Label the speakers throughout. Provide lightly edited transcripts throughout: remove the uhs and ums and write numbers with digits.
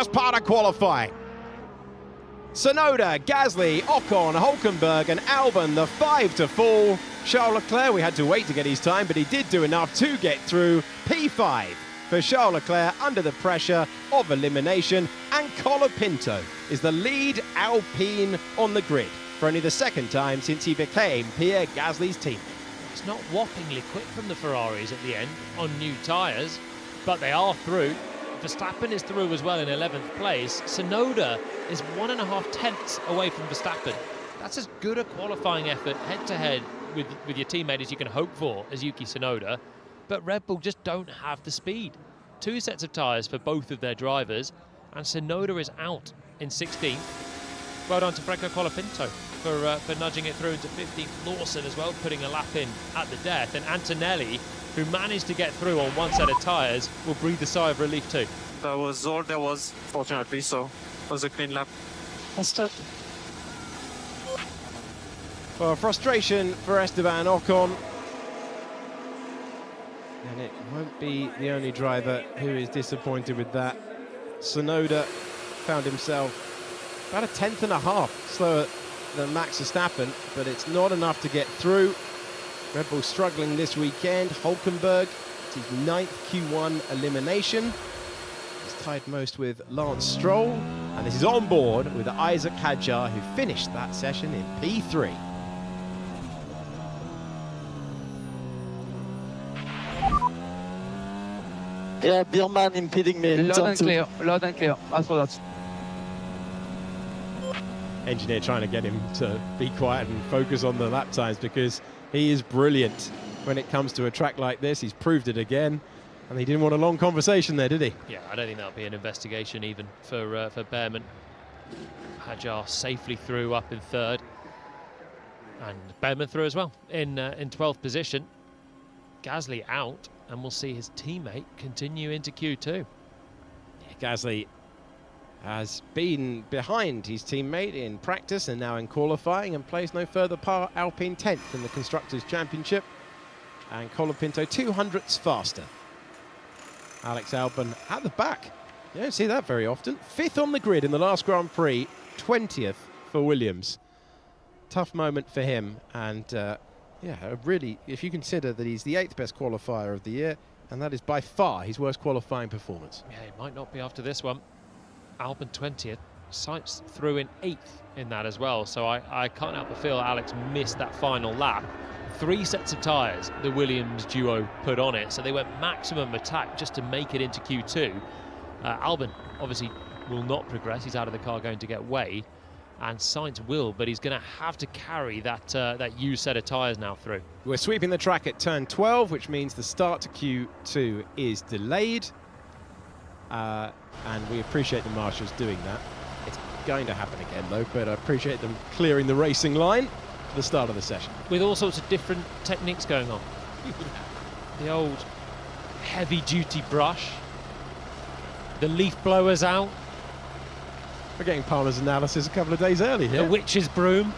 Speaker 1: first part of qualifying. Sonoda, Gasly, Ocon, Hulkenberg and Albon, the 5 to fall. Charles Leclerc, we had to wait to get his time, but he did do enough to get through. P5 for Charles Leclerc under the pressure of elimination. And Colapinto is the lead Alpine on the grid for only the second time since he became Pierre Gasly's teammate.
Speaker 2: It's not whoppingly quick from the Ferraris at the end on new tyres, but they are through. Verstappen is through as well in 11th place. Sonoda is 1.5 tenths away from Verstappen. That's as good a qualifying effort head-to-head with your teammate as you can hope for as Yuki Tsunoda. But Red Bull just don't have the speed. 2 sets of tyres for both of their drivers, and Sonoda is out in 16th. Well done to Franco Colapinto for nudging it through into 15th. Lawson as well, putting a lap in at the death. And Antonelli, who managed to get through on 1 set of tyres, will breathe a sigh of relief too.
Speaker 3: That was all there was, fortunately, so it was a clean lap.
Speaker 1: Well, frustration for Esteban Ocon. And it won't be the only driver who is disappointed with that. Sonoda found himself about 1.5 tenths slower than Max Verstappen, but it's not enough to get through. Red Bull struggling this weekend. Hulkenberg, it's his 9th Q1 elimination. He's tied most with Lance Stroll, and this is on board with Isaac Hadjar, who finished that session in P3.
Speaker 4: Yeah, Bierman impeding me.
Speaker 5: Loud and clear, loud and clear. As for that.
Speaker 1: Engineer trying to get him to be quiet and focus on the lap times, because he is brilliant when it comes to a track like this. He's proved it again, and he didn't want a long conversation there, did he?
Speaker 2: Yeah, I don't think that'll be an investigation even for Behrman. Hadjar safely through up in 3rd, and Behrman through as well in 12th position. Gasly out, and we'll see his teammate continue into Q2.
Speaker 1: Yeah, Gasly has been behind his teammate in practice and now in qualifying, and plays no further part. Alpine 10th in the Constructors' Championship, and Colapinto 200ths faster. Alex Albon at the back. You don't see that very often. 5th on the grid in the last Grand Prix, 20th for Williams. Tough moment for him, and yeah, really, if you consider that he's the 8th best qualifier of the year, and that is by far his worst qualifying performance.
Speaker 2: Yeah, it might not be after this one. Albon 20th, Sainz through in 8th in that as well, so I can't help but feel Alex missed that final lap. 3 sets of tyres the Williams duo put on it, so they went maximum attack just to make it into Q2. Albon obviously will not progress, he's out of the car going to get weighed, and Sainz will, but he's going to have to carry that used set of tyres now through.
Speaker 1: We're sweeping the track at turn 12, which means the start to Q2 is delayed. And we appreciate the marshals doing that. It's going to happen again though, but I appreciate them clearing the racing line for the start of the session.
Speaker 2: With all sorts of different techniques going on. The old heavy-duty brush, the leaf blowers out.
Speaker 1: We're getting Palmer's analysis a couple of days early here.
Speaker 2: The witch's broom.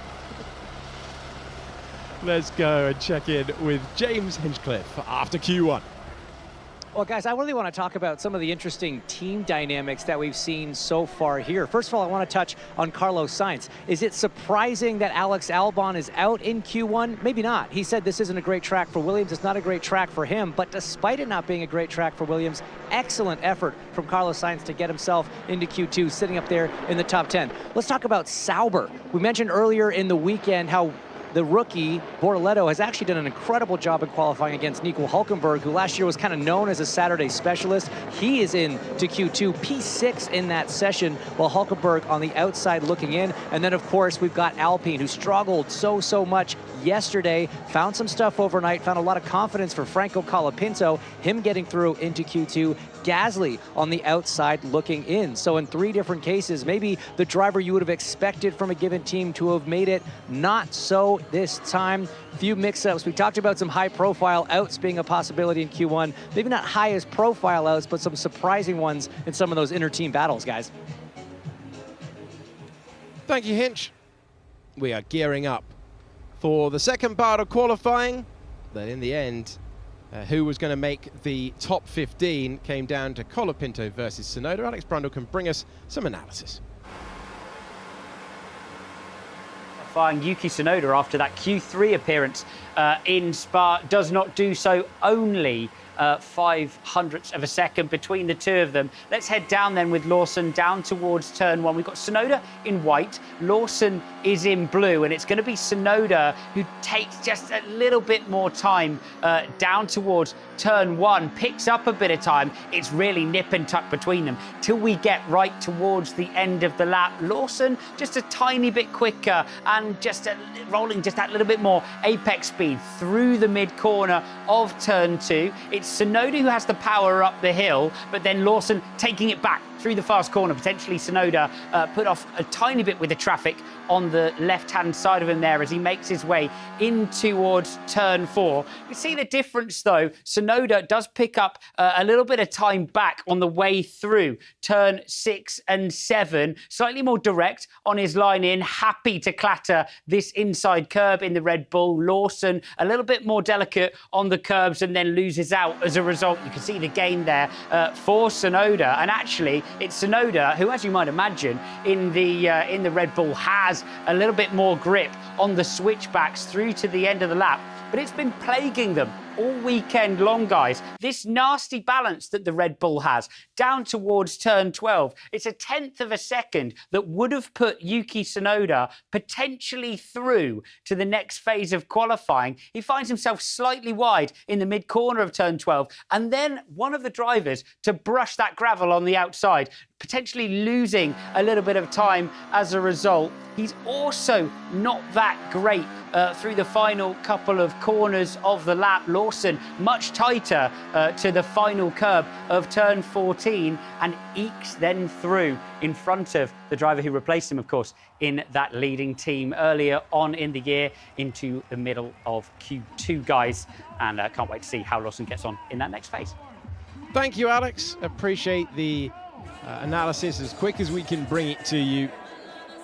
Speaker 1: Let's go and check in with James Hinchcliffe after Q1.
Speaker 6: Well, guys, I really want to talk about some of the interesting team dynamics that we've seen so far here. First of all, I want to touch on Carlos Sainz. Is it surprising that Alex Albon is out in Q1? Maybe not. He said this isn't a great track for Williams. It's not a great track for him. But despite it not being a great track for Williams, excellent effort from Carlos Sainz to get himself into Q2, sitting up there in the top 10. Let's talk about Sauber. We mentioned earlier in the weekend how the rookie, Bortoleto, has actually done an incredible job in qualifying against Nico Hulkenberg, who last year was kind of known as a Saturday specialist. He is in to Q2, P6 in that session, while Hulkenberg on the outside looking in. And then, of course, we've got Alpine, who struggled so much yesterday, found some stuff overnight, found a lot of confidence for Franco Colapinto, him getting through into Q2. Gasly on the outside looking in. So in 3 different cases, maybe the driver you would have expected from a given team to have made it, not so this time. Few mix-ups. We talked about some high-profile outs being a possibility in Q1. Maybe not highest profile outs, but some surprising ones in some of those inter-team battles, guys.
Speaker 1: Thank you, Hinch. We are gearing up for the second part of qualifying, that in the end who was going to make the top 15 came down to Colapinto versus Tsunoda. Alex Brundle can bring us some analysis.
Speaker 7: Yuki Tsunoda after that Q3 appearance in Spa does not do so, only 0.05 of a second between the two of them. Let's head down then with Lawson down towards turn 1. We've got Tsunoda in white, Lawson is in blue, and it's going to be Tsunoda who takes just a little bit more time down towards turn 1, picks up a bit of time. It's really nip and tuck between them till we get right towards the end of the lap. Lawson just a tiny bit quicker and just rolling just that little bit more apex speed through the mid corner of turn 2. It's Tsunoda who has the power up the hill, but then Lawson taking it back through the fast corner. Potentially Tsunoda put off a tiny bit with the traffic on the left-hand side of him there as he makes his way in towards turn 4. You see the difference though. Tsunoda does pick up a little bit of time back on the way through turn 6 and 7. Slightly more direct on his line in, happy to clatter this inside curb in the Red Bull. Lawson a little bit more delicate on the curbs and then loses out as a result. You can see the gain there for Tsunoda, and actually it's Tsunoda who, as you might imagine, in the Red Bull has a little bit more grip on the switchbacks through to the end of the lap, but it's been plaguing them all weekend long, guys. This nasty balance that the Red Bull has down towards turn 12. It's a 1/10 of a second that would have put Yuki Tsunoda potentially through to the next phase of qualifying. He finds himself slightly wide in the mid corner of turn 12, and then one of the drivers to brush that gravel on the outside, potentially losing a little bit of time as a result. He's also not that great through the final couple of corners of the lap. Lawson much tighter to the final curb of turn 14 and ekes then through in front of the driver who replaced him, of course, in that leading team earlier on in the year into the middle of Q2, guys. And can't wait to see how Lawson gets on in that next phase.
Speaker 1: Thank you, Alex. Appreciate the analysis as quick as we can bring it to you.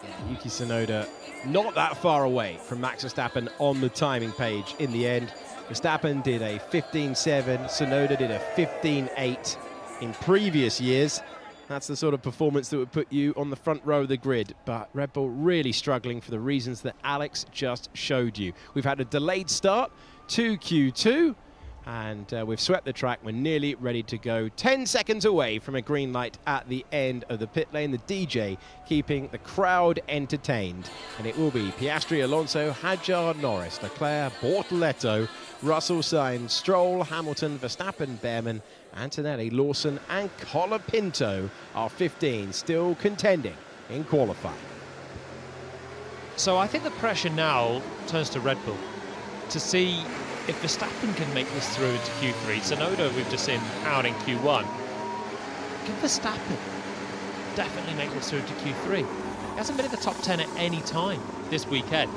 Speaker 1: Yeah, Yuki Tsunoda not that far away from Max Verstappen on the timing page in the end. Verstappen did a 15.7, Tsunoda did a 15.8 in previous years. That's the sort of performance that would put you on the front row of the grid. But Red Bull really struggling for the reasons that Alex just showed you. We've had a delayed start to Q2. And we've swept the track. We're nearly ready to go. 10 seconds away from a green light at the end of the pit lane. The DJ keeping the crowd entertained. And it will be Piastri, Alonso, Hadjar, Norris, Leclerc, Bortoletto, Russell, Sainz, Stroll, Hamilton, Verstappen, Behrman, Antonelli, Lawson and Colapinto are 15, still contending in qualifying.
Speaker 2: So I think the pressure now turns to Red Bull to see if Verstappen can make this through into Q3. Tsunoda we've just seen out in Q1. Can Verstappen definitely make this through to Q3? He hasn't been in the top 10 at any time this weekend.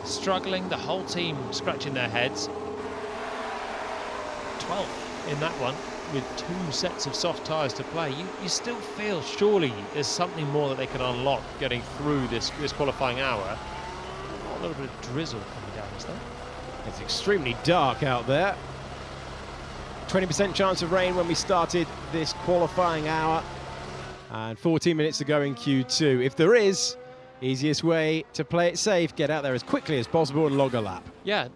Speaker 2: Struggling, the whole team scratching their heads. 12th in that one with 2 sets of soft tyres to play. You still feel surely there's something more that they can unlock getting through this qualifying hour. A little bit of drizzle coming down, is there?
Speaker 1: It's extremely dark out there. 20% chance of rain when we started this qualifying hour. And 14 minutes to go in Q2. If there is, easiest way to play it safe, get out there as quickly as possible and log a lap.
Speaker 2: Yeah,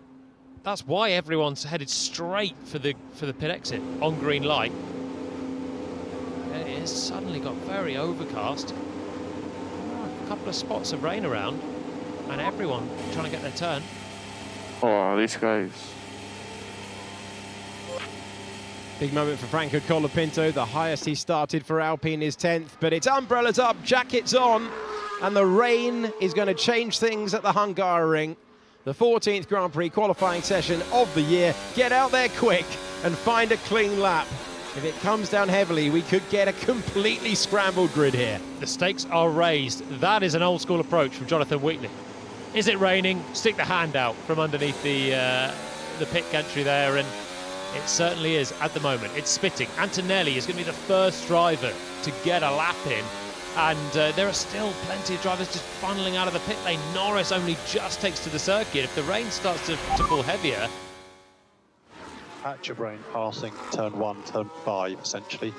Speaker 2: that's why everyone's headed straight for the pit exit on green light. It has suddenly got very overcast. A couple of spots of rain around, and everyone trying to get their turn.
Speaker 5: Oh, these guys.
Speaker 1: Big moment for Franco Colapinto. The highest he started for Alpine is 10th, but it's umbrellas up, jackets on, and the rain is going to change things at the Hungaroring. The 14th Grand Prix qualifying session of the year. Get out there quick and find a clean lap. If it comes down heavily, we could get a completely scrambled grid here.
Speaker 2: The stakes are raised. That is an old school approach from Jonathan Wheatley. Is it raining? Stick the hand out from underneath the pit gantry there, and it certainly is at the moment. It's spitting. Antonelli is going to be the first driver to get a lap in, and there are still plenty of drivers just funneling out of the pit lane. Norris only just takes to the circuit. If the rain starts to fall heavier,
Speaker 8: at your brain passing turn 1, turn 5, essentially.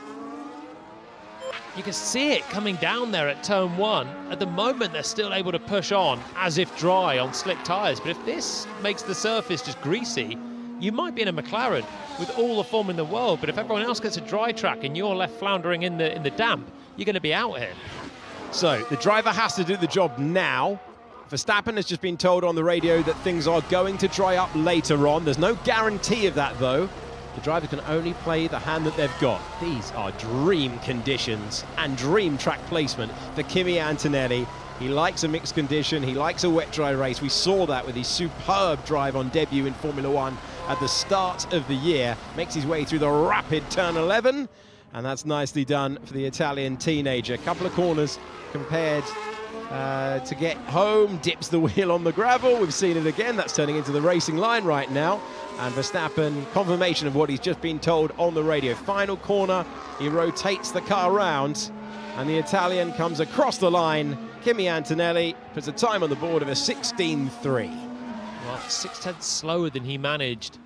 Speaker 2: You can see it coming down there at turn 1. At the moment, they're still able to push on as if dry on slick tyres. But if this makes the surface just greasy, you might be in a McLaren with all the form in the world. But if everyone else gets a dry track and you're left floundering in the damp, you're going to be out here.
Speaker 1: So the driver has to do the job now. Verstappen has just been told on the radio that things are going to dry up later on. There's no guarantee of that, though. The driver can only play the hand that they've got. These are dream conditions and dream track placement for Kimi Antonelli. He likes a mixed condition. He likes a wet-dry race. We saw that with his superb drive on debut in Formula One at the start of the year. Makes his way through the rapid turn 11. And that's nicely done for the Italian teenager. A couple of corners compared to get home, dips the wheel on the gravel. We've seen it again. That's turning into the racing line right now. And Verstappen, confirmation of what he's just been told on the radio. Final corner, he rotates the car round, and the Italian comes across the line. Kimi Antonelli puts a time on the board of a 16.3.
Speaker 2: Well, 6/10 slower than he managed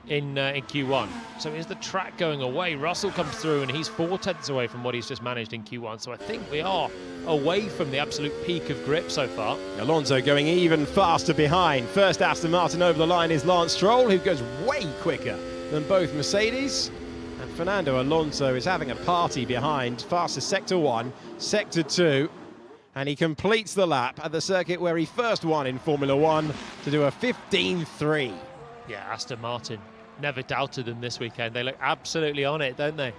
Speaker 2: in Q1. So is the track going away? Russell comes through and he's 4/10 away from what he's just managed in Q1. So I think we are away from the absolute peak of grip so far.
Speaker 1: Alonso going even faster behind. First Aston Martin over the line is Lance Stroll, who goes way quicker than both Mercedes. And Fernando Alonso is having a party behind. Fastest Sector 1, Sector 2. And he completes the lap at the circuit where he first won in Formula One to do a 15.3.
Speaker 2: Yeah, Aston Martin. Never doubted them this weekend. They look absolutely on it, don't they?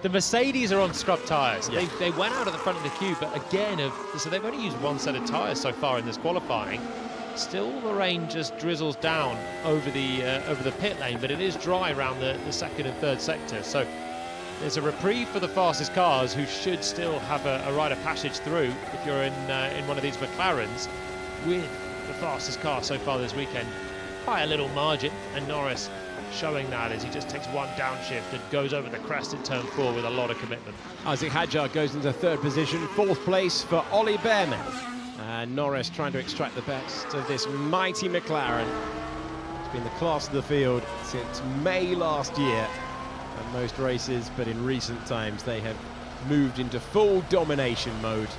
Speaker 2: The Mercedes are on scrub tyres.
Speaker 1: Yeah.
Speaker 2: They went out at the front of the queue, but again, so they've only used one set of tyres so far in this qualifying. Still, the rain just drizzles down over the pit lane, but it is dry around the second and third sector. So there's a reprieve for the fastest cars, who should still have a rite of passage through if you're in one of these McLarens, with the fastest car so far this weekend by a little margin, and Norris showing that as he just takes one downshift and goes over the crest in turn 4 with a lot of commitment.
Speaker 1: Isaac Hadjar goes into third position, fourth place for Ollie Bearman. And Norris trying to extract the best of this mighty McLaren. It's been the class of the field since May last year at most races, but in recent times they have moved into full domination mode.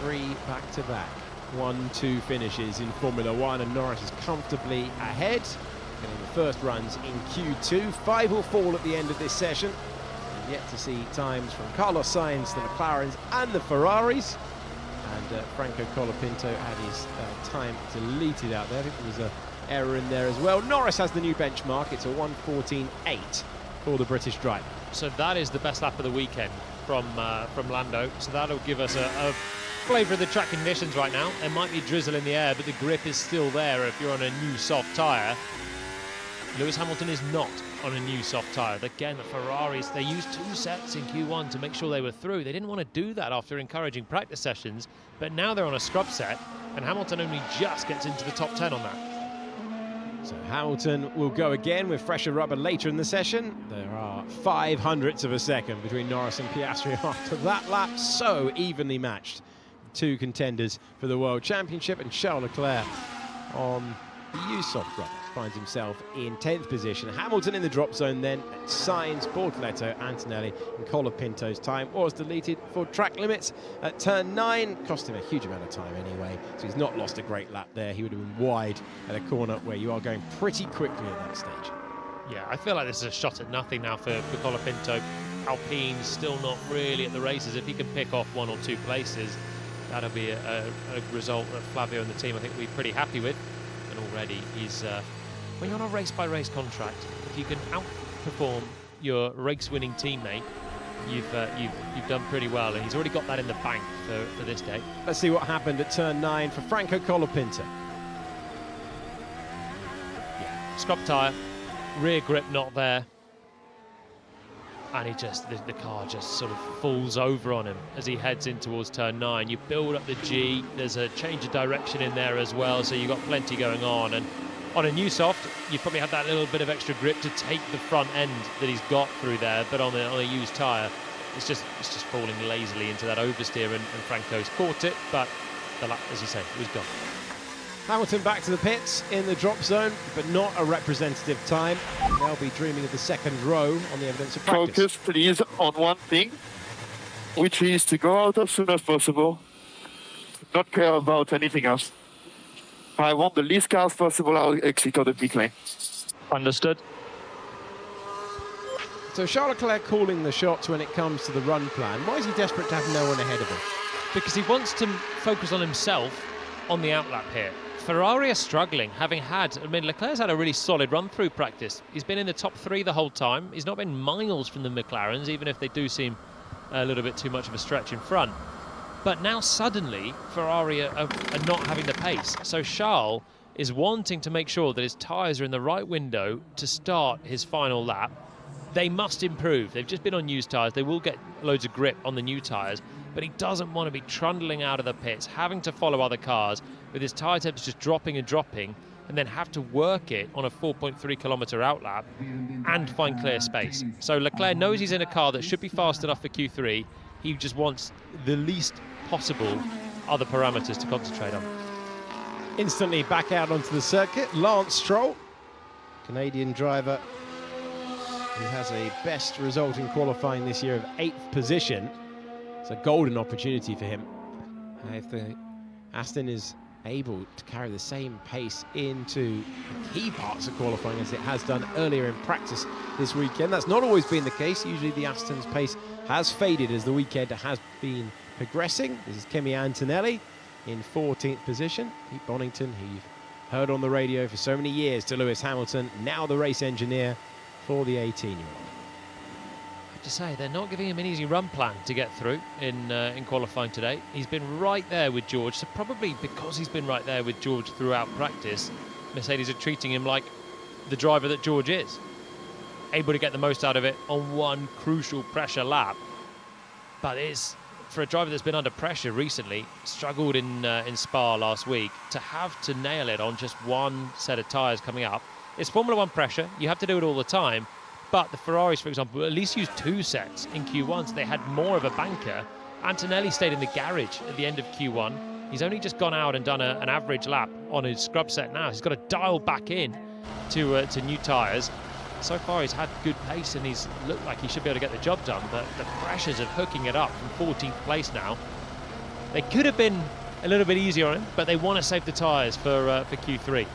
Speaker 1: 3 back-to-back 1-2 finishes in Formula One, and Norris is comfortably ahead, getting the first runs in Q2. 5 will fall at the end of this session, and yet to see times from Carlos Sainz, the McLarens and the Ferraris. And Franco Colapinto had his time deleted out there. I think there was an error in there as well. Norris has the new benchmark. It's a 1:14.8 for the British driver.
Speaker 2: So that is the best lap of the weekend from Lando. So that'll give us a flavour of the track conditions right now. There might be drizzle in the air, but the grip is still there if you're on a new soft tyre. Lewis Hamilton is not on a new soft tyre. Again, the Ferraris, they used 2 sets in Q1 to make sure they were through. They didn't want to do that after encouraging practice sessions, but now they're on a scrub set, and Hamilton only just gets into the top 10 on that.
Speaker 1: So Hamilton will go again with fresher rubber later in the session. There are 0.05 of a second between Norris and Piastri after that lap, so evenly matched. 2 contenders for the World Championship, and Charles Leclerc on the used soft rubber finds himself in 10th position. Hamilton in the drop zone then. Sainz, Bortoleto, Antonelli and Colapinto's time was deleted for track limits at turn 9. Cost him a huge amount of time anyway, so he's not lost a great lap there. He would have been wide at a corner where you are going pretty quickly at that stage.
Speaker 2: Yeah, I feel like this is a shot at nothing now for Colapinto. Alpine's still not really at the races. If he can pick off 1 or 2 places, that'll be a result that Flavio and the team I think will be pretty happy with. And already he's when you're on a race-by-race contract, if you can outperform your race-winning teammate, you've done pretty well, and he's already got that in the bank for this day.
Speaker 1: Let's see what happened at turn 9 for Franco Colapinto.
Speaker 2: Yeah, scrub tyre, rear grip not there, and the car just sort of falls over on him as he heads in towards turn 9. You build up the G, there's a change of direction in there as well, so you've got plenty going on. And on a new soft, you probably have that little bit of extra grip to take the front end that he's got through there, but on a used tyre, it's just falling lazily into that oversteer, and Franco's caught it, but the lap, as you say, was gone.
Speaker 1: Hamilton back to the pits in the drop zone, but not a representative time. They'll be dreaming of the second row on the evidence of practice.
Speaker 5: Focus, please, on one thing, which is to go out as soon as possible. Not care about anything else. I want the least cars possible out exit of the pit lane.
Speaker 3: Understood.
Speaker 1: So Charles Leclerc calling the shots when it comes to the run plan. Why is he desperate to have no one ahead of him?
Speaker 2: Because he wants to focus on himself on the outlap here. Ferrari are struggling, having had, Leclerc's had a really solid run through practice. He's been in the top 3 the whole time. He's not been miles from the McLarens, even if they do seem a little bit too much of a stretch in front. But now suddenly Ferrari are not having the pace. So Charles is wanting to make sure that his tyres are in the right window to start his final lap. They must improve. They've just been on used tyres. They will get loads of grip on the new tyres, but he doesn't want to be trundling out of the pits, having to follow other cars with his tyre temps just dropping and dropping, and then have to work it on a 4.3 kilometre outlap and find clear space. So Leclerc knows he's in a car that should be fast enough for Q3. He just wants the least possible other parameters to concentrate on.
Speaker 1: Instantly back out onto the circuit, Lance Stroll, Canadian driver who has a best result in qualifying this year of 8th position. It's a golden opportunity for him. If the Aston is able to carry the same pace into the key parts of qualifying as it has done earlier in practice this weekend. That's not always been the case. Usually the Aston's pace has faded as the weekend has been progressing. This is Kimi Antonelli in 14th position. Pete Bonington, who you've heard on the radio for so many years, to Lewis Hamilton, now the race engineer for the 18-year-old.
Speaker 2: I have to say, they're not giving him an easy run plan to get through in qualifying today. He's been right there with George, so probably because he's been right there with George throughout practice, Mercedes are treating him like the driver that George is, able to get the most out of it on one crucial pressure lap. But it's, for a driver that's been under pressure recently, struggled in Spa last week, to have to nail it on just one set of tyres coming up. It's Formula One pressure, you have to do it all the time, but the Ferraris, for example, at least used 2 sets in Q1, so they had more of a banker. Antonelli stayed in the garage at the end of Q1. He's only just gone out and done an average lap on his scrub set now. He's got to dial back in to new tyres. So far he's had good pace and he's looked like he should be able to get the job done, but the pressures of hooking it up from 14th place now, they could have been a little bit easier on him, but they want to save the tyres for Q3.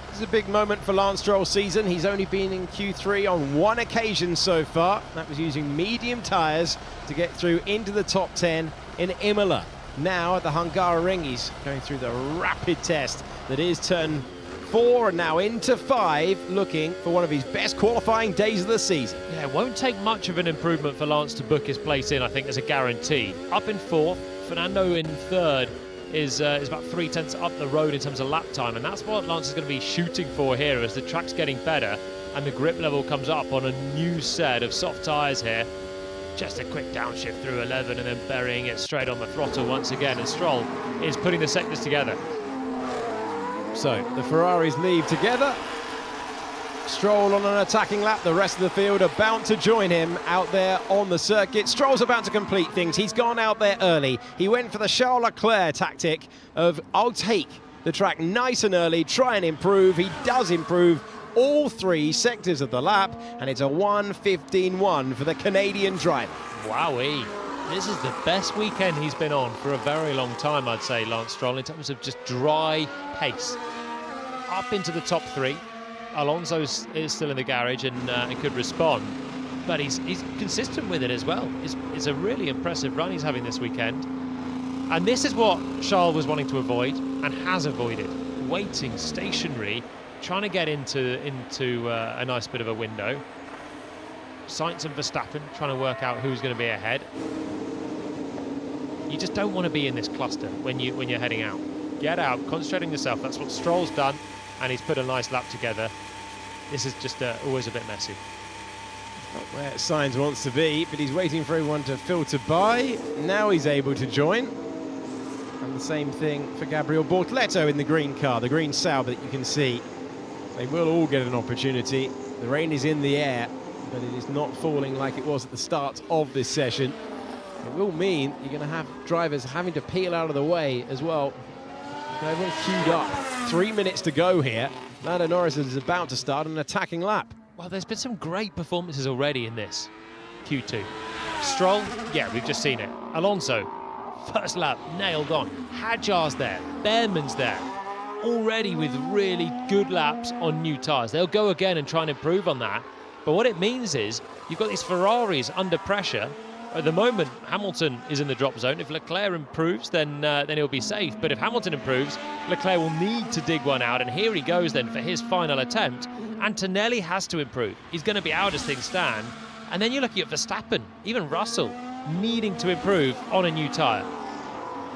Speaker 1: This is a big moment for Lance Stroll's season. He's only been in Q3 on one occasion so far. That was using medium tyres to get through into the top 10 in Imola. Now at the Hungaroring, he's going through the rapid test that is turn 4 and now into 5, looking for one of his best qualifying days of the season.
Speaker 2: Yeah, it won't take much of an improvement for Lance to book his place in, I think, as a guarantee. Up in 4th, Fernando in 3rd is about 3 tenths up the road in terms of lap time, and that's what Lance is going to be shooting for here as the track's getting better and the grip level comes up on a new set of soft tyres here. Just a quick downshift through 11 and then burying it straight on the throttle once again, and Stroll is putting the sectors together.
Speaker 1: So the Ferraris leave together. Stroll on an attacking lap. The rest of the field are bound to join him out there on the circuit. Stroll's about to complete things. He's gone out there early. He went for the Charles Leclerc tactic of, I'll take the track nice and early, try and improve. He does improve all 3 sectors of the lap, and it's a 1:15.1 for the Canadian driver.
Speaker 2: Wowee. This is the best weekend he's been on for a very long time, I'd say, Lance Stroll, in terms of just dry pace. Up into the top 3. Alonso is still in the garage and could respond, but he's consistent with it as well. It's a really impressive run he's having this weekend. And this is what Charles was wanting to avoid and has avoided. Waiting stationary, trying to get into a nice bit of a window. Sainz and Verstappen trying to work out who's going to be ahead. You just don't want to be in this cluster when you're heading out. Get out, concentrating yourself. That's what Stroll's done, and he's put a nice lap together. This is just always a bit messy.
Speaker 1: Not where Sainz wants to be, but he's waiting for everyone to filter by. Now he's able to join. And the same thing for Gabriel Bortoleto in the green car, the green Sauber that you can see. They will all get an opportunity. The rain is in the air, but it is not falling like it was at the start of this session. It will mean you're going to have drivers having to peel out of the way as well. Everyone's queued up. 3 minutes to go here. Lando Norris is about to start an attacking lap.
Speaker 2: Well, there's been some great performances already in this Q2. Stroll, yeah, we've just seen it. Alonso, first lap, nailed on. Hadjar's there, Behrman's there. Already with really good laps on new tyres. They'll go again and try and improve on that. But what it means is you've got these Ferraris under pressure. At the moment, Hamilton is in the drop zone. If Leclerc improves, then he'll be safe. But if Hamilton improves, Leclerc will need to dig one out. And here he goes then for his final attempt. Antonelli has to improve. He's going to be out as things stand. And then you're looking at Verstappen, even Russell, needing to improve on a new tyre.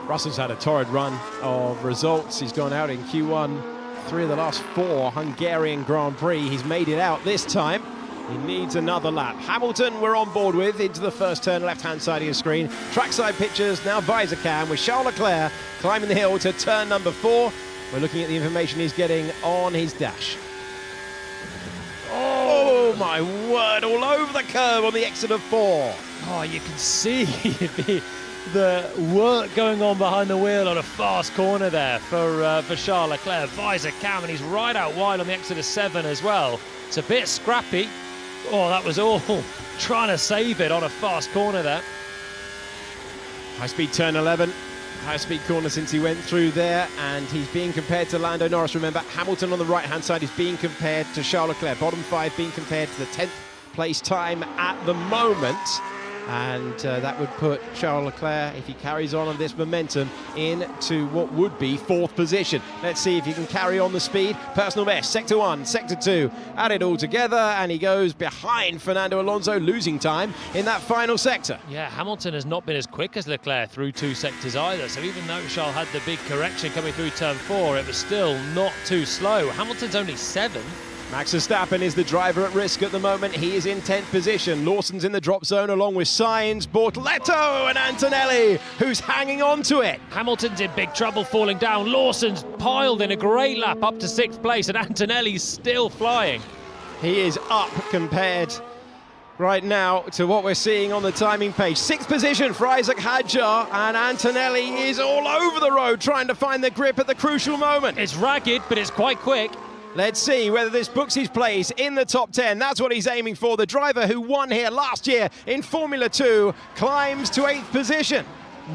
Speaker 1: Russell's had a torrid run of results. He's gone out in Q1, 3 of the last 4 Hungarian Grand Prix. He's made it out this time. He needs another lap. Hamilton we're on board with into the first turn, left-hand side of your screen. Trackside pictures, now visor cam with Charles Leclerc climbing the hill to turn number 4. We're looking at the information he's getting on his dash. Oh my word, all over the curve on the exit of 4.
Speaker 2: Oh, you can see the work going on behind the wheel on a fast corner there for Charles Leclerc. Visor cam, and he's right out wide on the exit of 7 as well. It's a bit scrappy. Oh, that was awful. Trying to save it on a fast corner there.
Speaker 1: High-speed turn 11. High-speed corner since he went through there, and he's being compared to Lando Norris. Remember, Hamilton on the right-hand side is being compared to Charles Leclerc. Bottom 5 being compared to the 10th place time at the moment. And that would put Charles Leclerc, if he carries on this momentum, into what would be 4th position. Let's see if he can carry on the speed. Personal best, Sector 1, Sector 2, add it all together, and he goes behind Fernando Alonso, losing time in that final sector.
Speaker 2: Yeah, Hamilton has not been as quick as Leclerc through 2 sectors either, so even though Charles had the big correction coming through turn 4, it was still not too slow. Hamilton's only 7th.
Speaker 1: Max Verstappen is the driver at risk at the moment. He is in 10th position. Lawson's in the drop zone along with Sainz, Bortoleto and Antonelli, who's hanging on to it.
Speaker 2: Hamilton's in big trouble falling down. Lawson's piled in a great lap up to 6th place, and Antonelli's still flying.
Speaker 1: He is up compared right now to what we're seeing on the timing page. 6th position for Isaac Hadjar, and Antonelli is all over the road trying to find the grip at the crucial moment.
Speaker 2: It's ragged, but it's quite quick.
Speaker 1: Let's see whether this books his place in the top 10. That's what he's aiming for. The driver who won here last year in Formula 2 climbs to 8th position.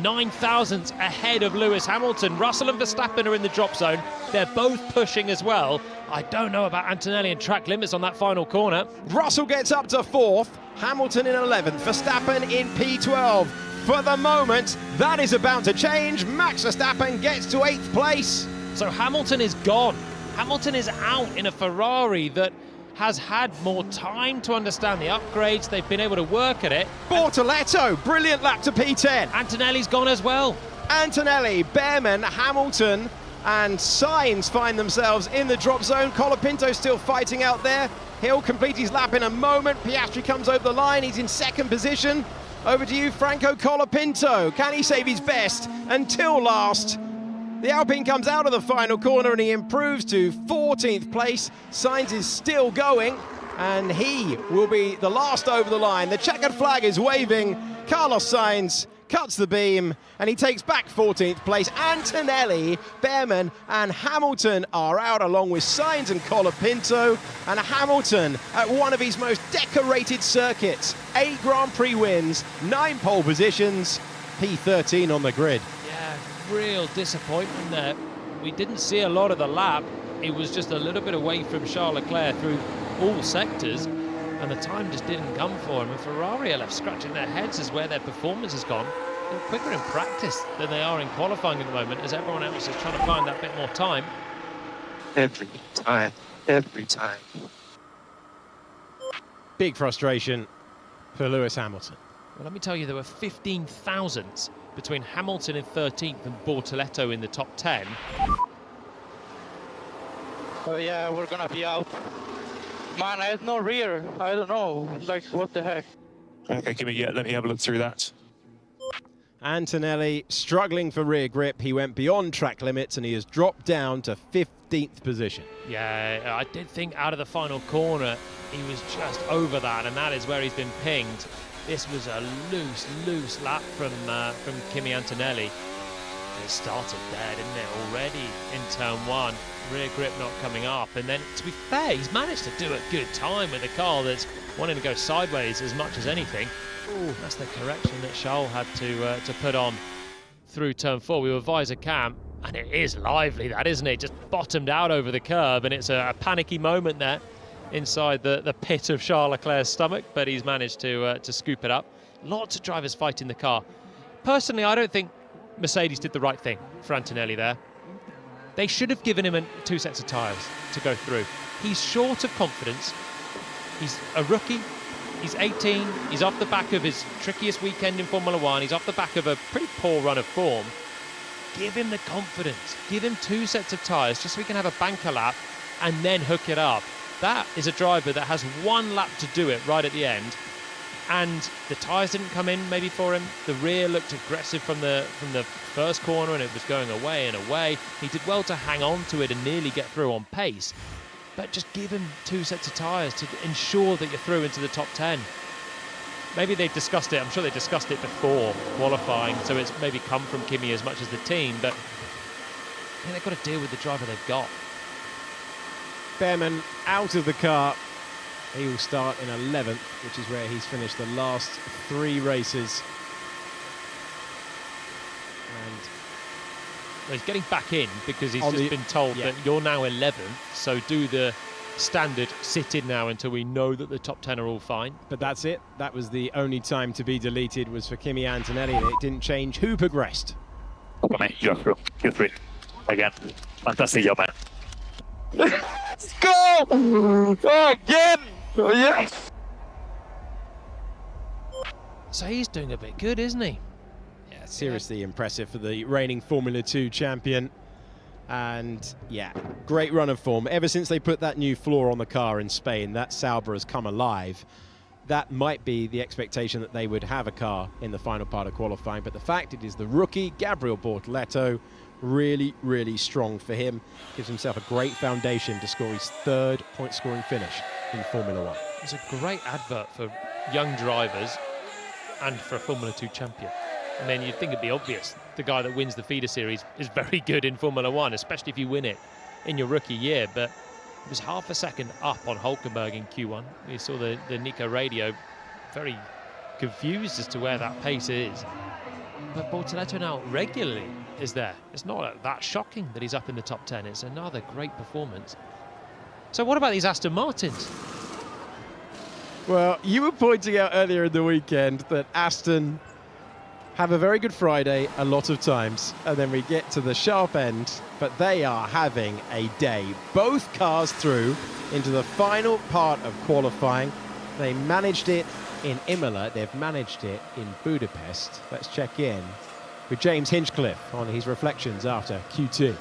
Speaker 2: 9 thousandths ahead of Lewis Hamilton. Russell and Verstappen are in the drop zone. They're both pushing as well. I don't know about Antonelli and track limits on that final corner.
Speaker 1: Russell gets up to 4th, Hamilton in 11th, Verstappen in P12. For the moment, that is about to change. Max Verstappen gets to 8th place.
Speaker 2: So Hamilton is gone. Hamilton is out in a Ferrari that has had more time to understand the upgrades. They've been able to work at it.
Speaker 1: Bortoleto, brilliant lap to P10.
Speaker 2: Antonelli's gone as well.
Speaker 1: Antonelli, Behrman, Hamilton and Sainz find themselves in the drop zone. Colapinto still fighting out there. He'll complete his lap in a moment. Piastri comes over the line. He's in 2nd position. Over to you, Franco Colapinto. Can he save his best until last? The Alpine comes out of the final corner and he improves to 14th place. Sainz is still going and he will be the last over the line. The checkered flag is waving. Carlos Sainz cuts the beam and he takes back 14th place. Antonelli, Behrman and Hamilton are out along with Sainz and Colapinto. And Hamilton at one of his most decorated circuits. 8 Grand Prix wins, 9 pole positions, P13 on the grid.
Speaker 2: Real disappointment there. We didn't see a lot of the lap. It was just a little bit away from Charles Leclerc through all sectors, and the time just didn't come for him. And Ferrari are left scratching their heads as where their performance has gone. They're quicker in practice than they are in qualifying at the moment, as everyone else is trying to find that bit more time.
Speaker 3: Every time. Every time.
Speaker 1: Big frustration for Lewis Hamilton.
Speaker 2: Well, let me tell you, there were 15 thousandths between Hamilton in 13th and Bortoleto in the top 10.
Speaker 4: Oh yeah, we're gonna be out. Man, I had no rear. I don't know. Like, what the heck?
Speaker 5: Okay, let me have a look through that.
Speaker 1: Antonelli struggling for rear grip. He went beyond track limits and he has dropped down to 15th position.
Speaker 2: Yeah, I did think out of the final corner, he was just over that, and that is where he's been pinged. This was a loose lap from Kimi Antonelli. It started there, didn't it, already in turn 1. Rear grip not coming up, and then, to be fair, he's managed to do a good time with a car that's wanting to go sideways as much as anything. Ooh, that's the correction that Charles had to put on through turn 4. We were visor cam, and it is lively, that, isn't it? Just bottomed out over the curb, and it's a panicky moment there inside the pit of Charles Leclerc's stomach, but he's managed to scoop it up. Lots of drivers fighting the car. Personally, I don't think Mercedes did the right thing for Antonelli there. They should have given him 2 sets of tyres to go through. He's short of confidence. He's a rookie. He's 18. He's off the back of his trickiest weekend in Formula 1. He's off the back of a pretty poor run of form. Give him the confidence. Give him 2 sets of tyres just so he can have a banker lap and then hook it up. That is a driver that has 1 lap to do it right at the end. And the tyres didn't come in maybe for him. The rear looked aggressive from the first corner, and it was going away and away. He did well to hang on to it and nearly get through on pace. But just give him 2 sets of tyres to ensure that you're through into the top 10. Maybe they've discussed it. I'm sure they discussed it before qualifying, so it's maybe come from Kimi as much as the team. But I think they've got to deal with the driver they've got.
Speaker 1: Behrman out of the car. He will start in 11th, which is where he's finished the last 3 races. And
Speaker 2: well, he's getting back in because he's just been told that you're now 11th, so do the standard sit in now until we know that the top 10 are all fine.
Speaker 1: But that's it. That was the only time to be deleted, was for Kimi Antonelli. It didn't change who progressed.
Speaker 5: Okay, you're through. Q3. Again. Fantastic job, man. Let's go! Again! Yes!
Speaker 2: So he's doing a bit good, isn't he?
Speaker 1: Yeah, seriously impressive for the reigning Formula 2 champion. And yeah, great run of form. Ever since they put that new floor on the car in Spain, that Sauber has come alive. That might be the expectation that they would have a car in the final part of qualifying, but the fact it is the rookie, Gabriel Bortoleto, really, really strong for him. Gives himself a great foundation to score his 3rd point-scoring finish in Formula 1.
Speaker 2: It's a great advert for young drivers and for a Formula 2 champion. I mean, you'd think it'd be obvious. The guy that wins the feeder series is very good in Formula 1, especially if you win it in your rookie year. But it was half a second up on Hülkenberg in Q1. We saw the Nico radio very confused as to where that pace is. But Bortoleto now regularly is there. It's not that shocking that he's up in the top 10. It's another great performance. So what about these Aston Martins?
Speaker 1: Well, you were pointing out earlier in the weekend that Aston have a very good Friday a lot of times, and then we get to the sharp end, but they are having a day. Both cars through into the final part of qualifying. They managed it in Imola. They've managed it in Budapest. Let's check in with James Hinchcliffe on his reflections after Q2.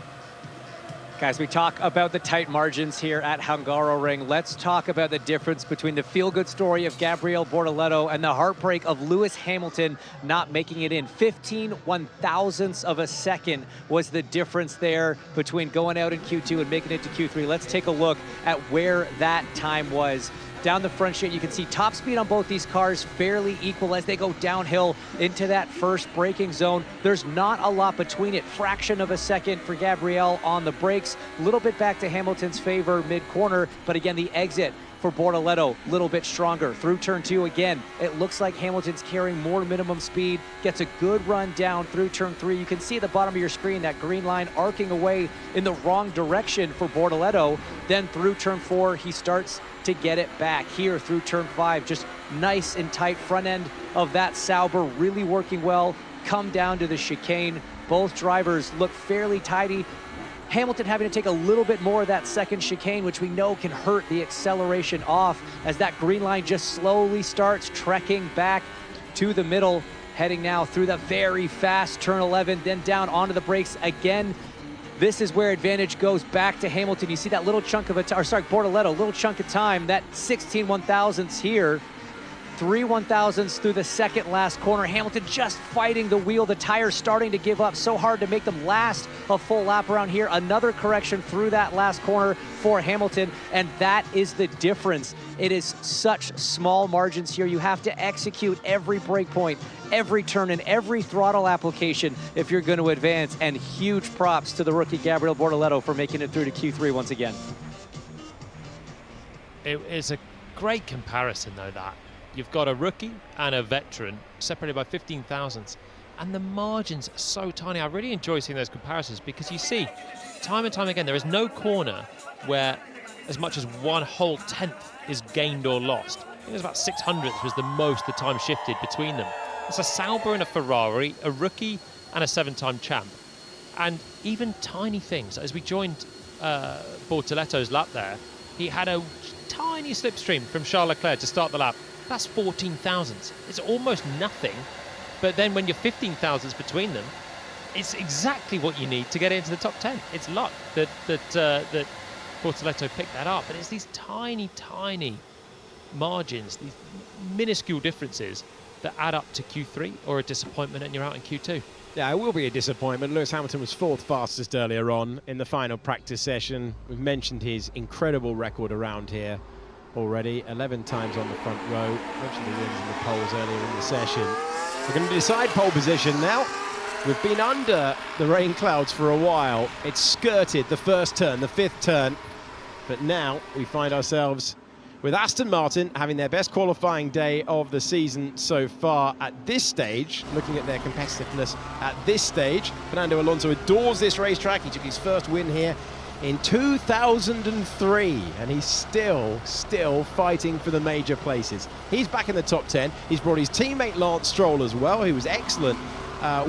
Speaker 6: Guys, we talk about the tight margins here at Hungaroring. Let's talk about the difference between the feel-good story of Gabriel Bortoleto and the heartbreak of Lewis Hamilton not making it in. 15 one-thousandths of a second was the difference there between going out in Q2 and making it to Q3. Let's take a look at where that time was. Down the front straight, you can see top speed on both these cars fairly equal as they go downhill into that first braking zone. There's not a lot between it. Fraction of a second for Gabriel on the brakes. A little bit back to Hamilton's favor mid-corner, but again, the exit for Bortoleto, a little bit stronger. Through turn 2 again, it looks like Hamilton's carrying more minimum speed, gets a good run down through turn 3. You can see at the bottom of your screen that green line arcing away in the wrong direction for Bortoleto. Then through turn 4, he starts to get it back. Here through turn 5, just nice and tight front end of that Sauber, really working well. Come down to the chicane. Both drivers look fairly tidy. Hamilton having to take a little bit more of that second chicane, which we know can hurt the acceleration off as that green line just slowly starts trekking back to the middle, heading now through the very fast turn 11, then down onto the brakes again. This is where advantage goes back to Hamilton. You see that little chunk of Bortoleto, little chunk of time, that 16 one-thousandths here. 3 1,000ths through the second last corner. Hamilton just fighting the wheel. The tires starting to give up. So hard to make them last a full lap around here. Another correction through that last corner for Hamilton, and that is the difference. It is such small margins here. You have to execute every brake point, every turn, and every throttle application if you're going to advance. And huge props to the rookie Gabriel Bortoleto for making it through to Q3 once again.
Speaker 2: It is a great comparison, though, that. You've got a rookie and a veteran separated by 15 thousandths, and the margins are so tiny. I really enjoy seeing those comparisons because you see, time and time again, there is no corner where as much as 1 whole tenth is gained or lost. I think it was about 600ths was the most the time shifted between them. It's a Sauber and a Ferrari, a rookie and a 7-time champ. And even tiny things, as we joined Bortoleto's lap there, he had a tiny slipstream from Charles Leclerc to start the lap. That's 14 thousandths. It's almost nothing, but then when you're 15 thousandths between them, it's exactly what you need to get into the top 10. It's luck that Bortoleto picked that up, but it's these tiny, tiny margins, these minuscule differences that add up to Q3 or a disappointment and you're out in Q2.
Speaker 1: Yeah, it will be a disappointment. Lewis Hamilton was 4th fastest earlier on in the final practice session. We've mentioned his incredible record around here already. 11 times on the front row. Mentioned the wins in the poles earlier in the session. We're going to decide pole position now. We've been under the rain clouds for a while. It's skirted the first turn, the 5th turn. But now we find ourselves with Aston Martin having their best qualifying day of the season so far at this stage. Looking at their competitiveness at this stage, Fernando Alonso adores this racetrack. He took his first win here in 2003, and he's still fighting for the major places. He's back in the top 10. He's brought his teammate Lance Stroll as well, who was excellent.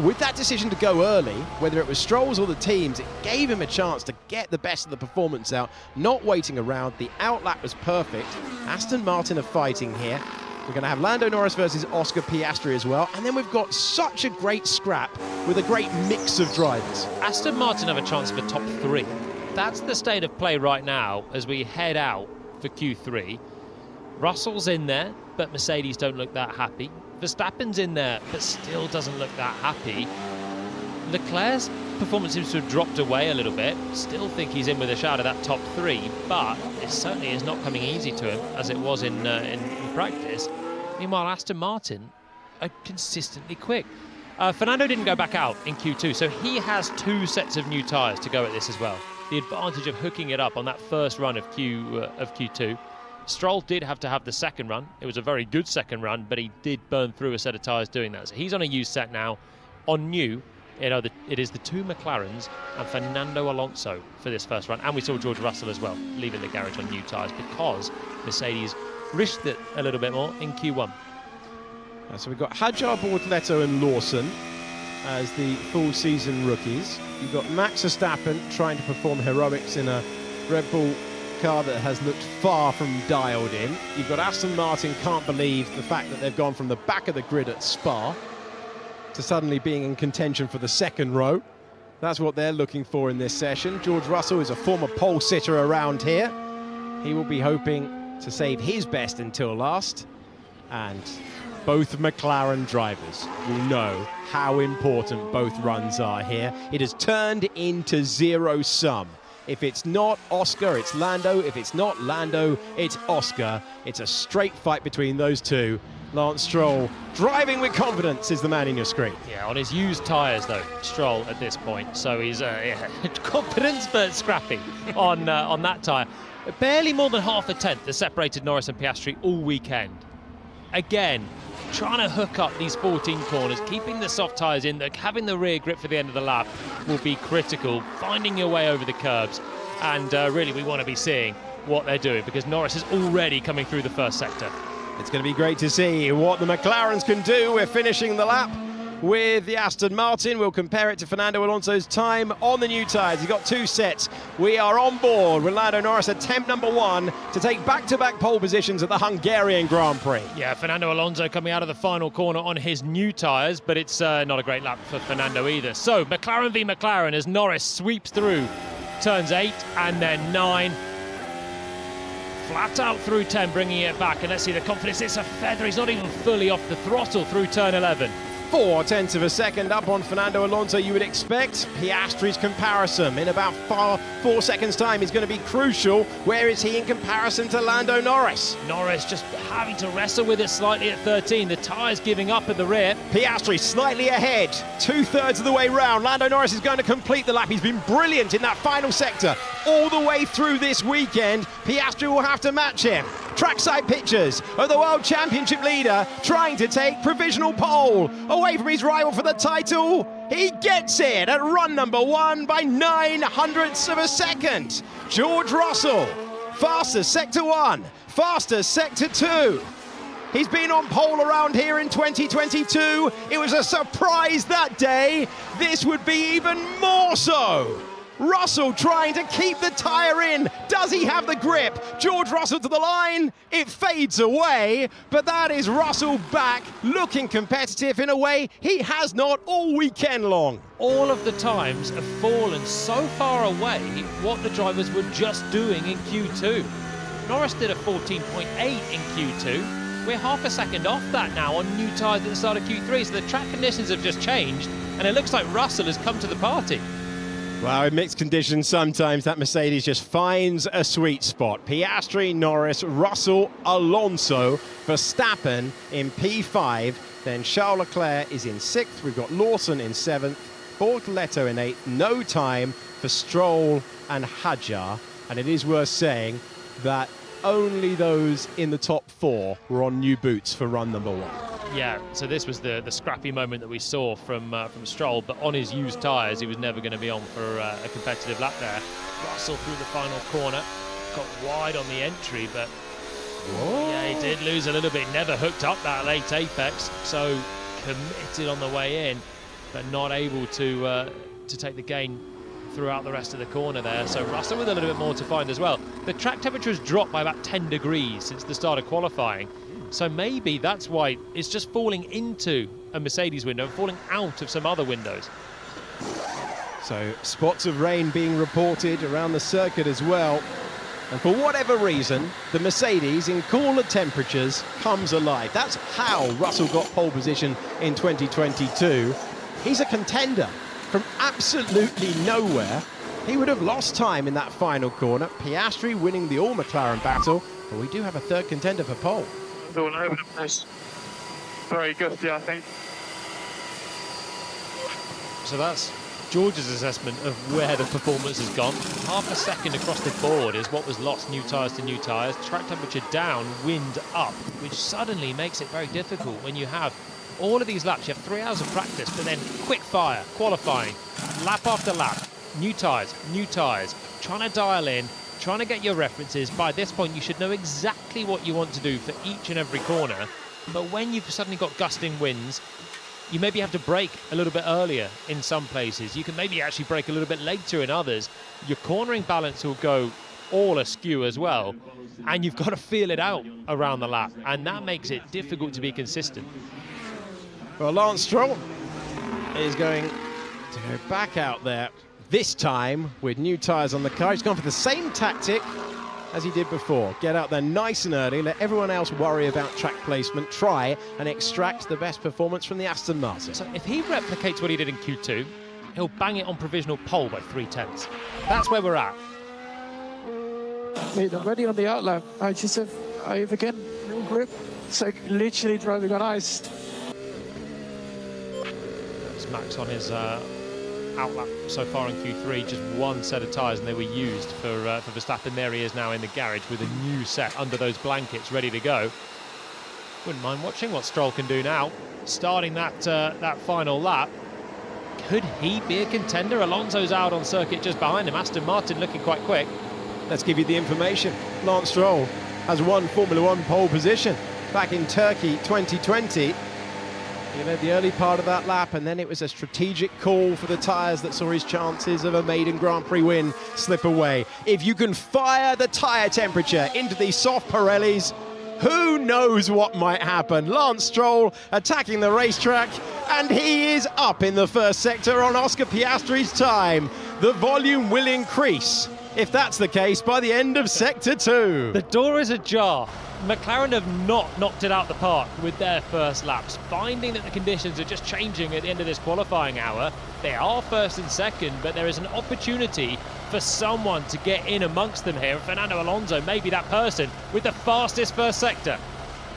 Speaker 1: With that decision to go early, whether it was Stroll's or the team's, it gave him a chance to get the best of the performance out, not waiting around. The outlap was perfect. Aston Martin are fighting here. We're going to have Lando Norris versus Oscar Piastri as well. And then we've got such a great scrap with a great mix of drivers.
Speaker 2: Aston Martin have a chance for top 3. That's the state of play right now as we head out for Q3. Russell's in there, but Mercedes don't look that happy. Verstappen's in there, but still doesn't look that happy. Leclerc's performance seems to have dropped away a little bit. Still think he's in with a shout of that top 3, but it certainly is not coming easy to him as it was in practice. Meanwhile, Aston Martin are consistently quick. Fernando didn't go back out in Q2, so he has 2 sets of new tyres to go at this as well. The advantage of hooking it up on that first run of Q2. Stroll did have to have the second run. It was a very good second run, but he did burn through a set of tyres doing that. So he's on a used set now. On new, it is the 2 McLarens and Fernando Alonso for this first run. And we saw George Russell as well, leaving the garage on new tyres because Mercedes risked it a little bit more in Q1.
Speaker 1: So we've got Hajar, Bortoleto and Lawson as the full season rookies. You've got Max Verstappen trying to perform heroics in a Red Bull car that has looked far from dialed in. You've got Aston Martin can't believe the fact that they've gone from the back of the grid at Spa to suddenly being in contention for the second row. That's what they're looking for in this session. George Russell is a former pole sitter around here. He will be hoping to save his best until last. And both McLaren drivers will know how important both runs are here. It has turned into zero sum. If it's not Oscar, it's Lando. If it's not Lando, it's Oscar. It's a straight fight between those two. Lance Stroll, driving with confidence, is the man in your screen.
Speaker 2: Yeah, on his used tyres, though, Stroll at this point. So he's confidence, but scrappy on that tyre. Barely more than half a tenth has separated Norris and Piastri all weekend. Again, trying to hook up these 14 corners, keeping the soft tyres in, having the rear grip for the end of the lap will be critical. Finding your way over the curbs, and really we want to be seeing what they're doing because Norris is already coming through the first sector.
Speaker 1: It's going to be great to see what the McLarens can do. We're finishing the lap with the Aston Martin. We'll compare it to Fernando Alonso's time on the new tyres. He's got 2 sets. We are on board with Lando Norris, attempt number 1 to take back-to-back pole positions at the Hungarian Grand Prix.
Speaker 2: Yeah, Fernando Alonso coming out of the final corner on his new tyres, but it's not a great lap for Fernando either. So McLaren v McLaren as Norris sweeps through turns 8 and then 9. Flat out through 10, bringing it back, and let's see the confidence. It's a feather. He's not even fully off the throttle through turn 11.
Speaker 1: 0.4 of a second up on Fernando Alonso. You would expect Piastri's comparison in about 4 seconds time is going to be crucial. Where is he in comparison to Lando Norris?
Speaker 2: Norris just having to wrestle with it slightly at 13. The tyres giving up at the rear.
Speaker 1: Piastri slightly ahead, 2/3 of the way round. Lando Norris is going to complete the lap. He's been brilliant in that final sector all the way through this weekend. Piastri will have to match him. Trackside pictures of the World Championship leader trying to take provisional pole away from his rival for the title. He gets it at run number 1 by 0.09 of a second. George Russell, fastest sector 1, fastest sector 2. He's been on pole around here in 2022. It was a surprise that day. This would be even more so. Russell trying to keep the tyre in. Does he have the grip? George Russell to the line. It fades away, but that is Russell back, looking competitive in a way he has not all weekend long.
Speaker 2: All of the times have fallen so far away what the drivers were just doing in Q2. Norris did a 14.8 in Q2. We're half a second off that now on new tyres at the start of Q3, so the track conditions have just changed, and it looks like Russell has come to the party.
Speaker 1: Well, in mixed conditions, sometimes that Mercedes just finds a sweet spot. Piastri, Norris, Russell, Alonso, Verstappen in P5. Then Charles Leclerc is in 6th. We've got Lawson in 7th, Bortoleto in 8th. No time for Stroll and Hadjar. And it is worth saying that only those in the top 4 were on new boots for run number 1.
Speaker 2: Yeah, so this was the scrappy moment that we saw from Stroll, but on his used tyres, he was never going to be on for a competitive lap there. Russell through the final corner, got wide on the entry, but yeah, he did lose a little bit. Never hooked up that late apex, so committed on the way in, but not able to take the gain throughout the rest of the corner there. So Russell with a little bit more to find as well. The track temperature has dropped by about 10 degrees since the start of qualifying. So maybe that's why it's just falling into a Mercedes window and falling out of some other windows.
Speaker 1: So spots of rain being reported around the circuit as well. And for whatever reason, the Mercedes in cooler temperatures comes alive. That's how Russell got pole position in 2022. He's a contender from absolutely nowhere. He would have lost time in that final corner. Piastri winning the all-McLaren battle, but we do have a third contender for pole.
Speaker 5: All over the place. Very good, yeah, I think.
Speaker 2: So that's George's assessment of where the performance has gone. Half a second across the board is what was lost, new tyres to new tyres. Track temperature down, wind up, which suddenly makes it very difficult when you have all of these laps. You have 3 hours of practice, but then quick fire, qualifying, lap after lap, new tyres, trying to dial in, trying to get your references. By this point, you should know exactly what you want to do for each and every corner. But when you've suddenly got gusting winds, you maybe have to brake a little bit earlier in some places. You can maybe actually brake a little bit later in others. Your cornering balance will go all askew as well. And you've got to feel it out around the lap. And that makes it difficult to be consistent.
Speaker 1: Well, Lance Stroll is going to go back out there, this time with new tyres on the car. He's gone for the same tactic as he did before. Get out there nice and early, let everyone else worry about track placement, try and extract the best performance from the Aston Martin.
Speaker 2: So if he replicates what he did in Q2, he'll bang it on provisional pole by 3/10. That's where we're at.
Speaker 9: Mate, I'm ready on the outlap. I have again, no grip. It's like literally driving on ice.
Speaker 2: It's Max on his outlap so far in Q3, just one set of tyres, and they were used for Verstappen. There he is now in the garage with a new set under those blankets ready to go. Wouldn't mind watching what Stroll can do now, starting that final lap. Could he be a contender? Alonso's out on circuit just behind him. Aston Martin looking quite quick.
Speaker 1: Let's give you the information. Lance Stroll has won Formula One pole position back in Turkey 2020. He led the early part of that lap, and then it was a strategic call for the tyres that saw his chances of a maiden Grand Prix win slip away. If you can fire the tyre temperature into these soft Pirellis, who knows what might happen? Lance Stroll attacking the racetrack, and he is up in the first sector on Oscar Piastri's time. The volume will increase if that's the case, by the end of Sector 2.
Speaker 2: The door is ajar. McLaren have not knocked it out the park with their first laps, finding that the conditions are just changing at the end of this qualifying hour. They are first and second, but there is an opportunity for someone to get in amongst them here. Fernando Alonso may be that person with the fastest first sector.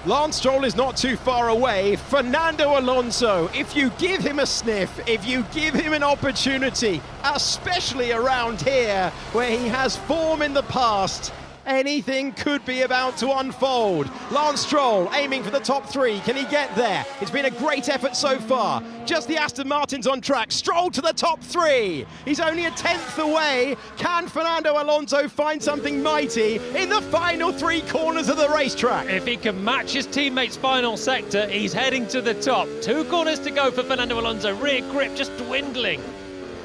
Speaker 1: Lance Stroll is not too far away. Fernando Alonso, if you give him a sniff, if you give him an opportunity, especially around here where he has form in the past, anything could be about to unfold. Lance Stroll aiming for the top 3. Can he get there? It's been a great effort so far. Just the Aston Martin's on track. Stroll to the top 3. He's only a 10th away. Can Fernando Alonso find something mighty in the final 3 corners of the racetrack?
Speaker 2: If he can match his teammate's final sector, he's heading to the top. 2 corners to go for Fernando Alonso. Rear grip just dwindling.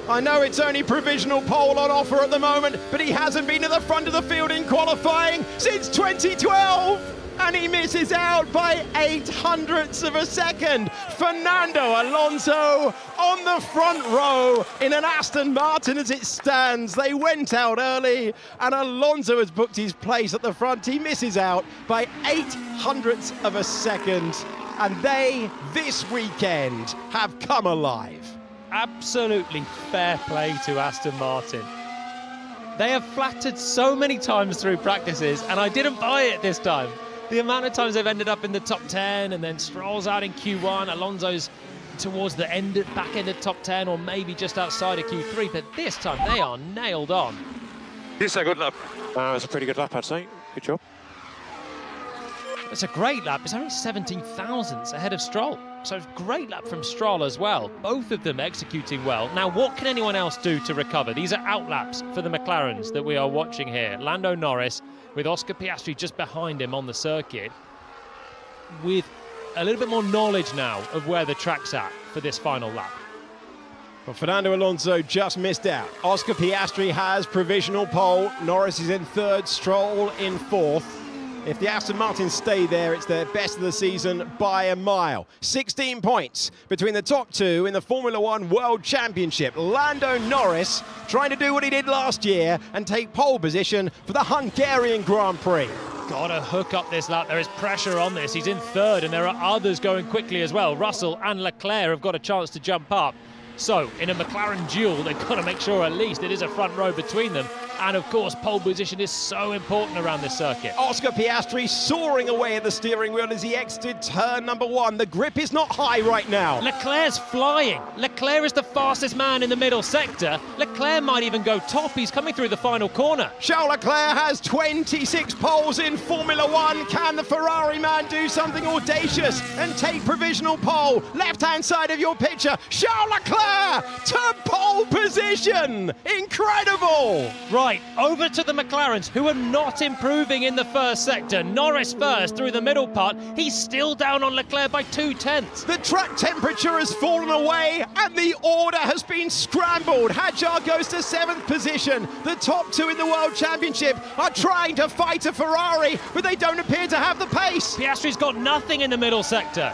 Speaker 1: I know it's only provisional pole on offer at the moment, but he hasn't been at the front of the field in qualifying since 2012, and he misses out by 0.08 of a second. Fernando Alonso on the front row in an Aston Martin as it stands. They went out early, and Alonso has booked his place at the front. He misses out by 0.08 of a second, and they, this weekend, have come alive.
Speaker 2: Absolutely fair play to Aston Martin. They have flattered so many times through practices, and I didn't buy it this time. The amount of times they've ended up in the top 10, and then Stroll's out in Q1, Alonso's towards the back end of top 10, or maybe just outside of Q3, but this time they are nailed on.
Speaker 3: This is a good lap.
Speaker 8: It was a pretty good lap, I'd say. Good job.
Speaker 2: It's a great lap. It's only 17 thousandths ahead of Stroll. So it's a great lap from Stroll as well. Both of them executing well. Now, what can anyone else do to recover? These are outlaps for the McLarens that we are watching here. Lando Norris with Oscar Piastri just behind him on the circuit, with a little bit more knowledge now of where the track's at for this final lap.
Speaker 1: Well, Fernando Alonso just missed out. Oscar Piastri has provisional pole. Norris is in 3rd, Stroll in 4th. If the Aston Martins stay there, it's their best of the season by a mile. 16 points between the top 2 in the Formula One World Championship. Lando Norris trying to do what he did last year and take pole position for the Hungarian Grand Prix.
Speaker 2: Gotta hook up this lap. There is pressure on this. He's in 3rd, and there are others going quickly as well. Russell and Leclerc have got a chance to jump up. So, in a McLaren duel, they've got to make sure at least it is a front row between them. And of course, pole position is so important around this circuit.
Speaker 1: Oscar Piastri soaring away at the steering wheel as he exited turn number 1. The grip is not high right now.
Speaker 2: Leclerc's flying. Leclerc is the fastest man in the middle sector. Leclerc might even go top. He's coming through the final corner.
Speaker 1: Charles Leclerc has 26 poles in Formula One. Can the Ferrari man do something audacious and take provisional pole? Left-hand side of your picture, Charles Leclerc to pole position. Incredible.
Speaker 2: Right, over to the McLarens, who are not improving in the first sector. Norris first through the middle part. He's still down on Leclerc by 0.2.
Speaker 1: The track temperature has fallen away and the order has been scrambled. Hadjar goes to 7th position. The top 2 in the World Championship are trying to fight a Ferrari, but they don't appear to have the pace.
Speaker 2: Piastri's got nothing in the middle sector.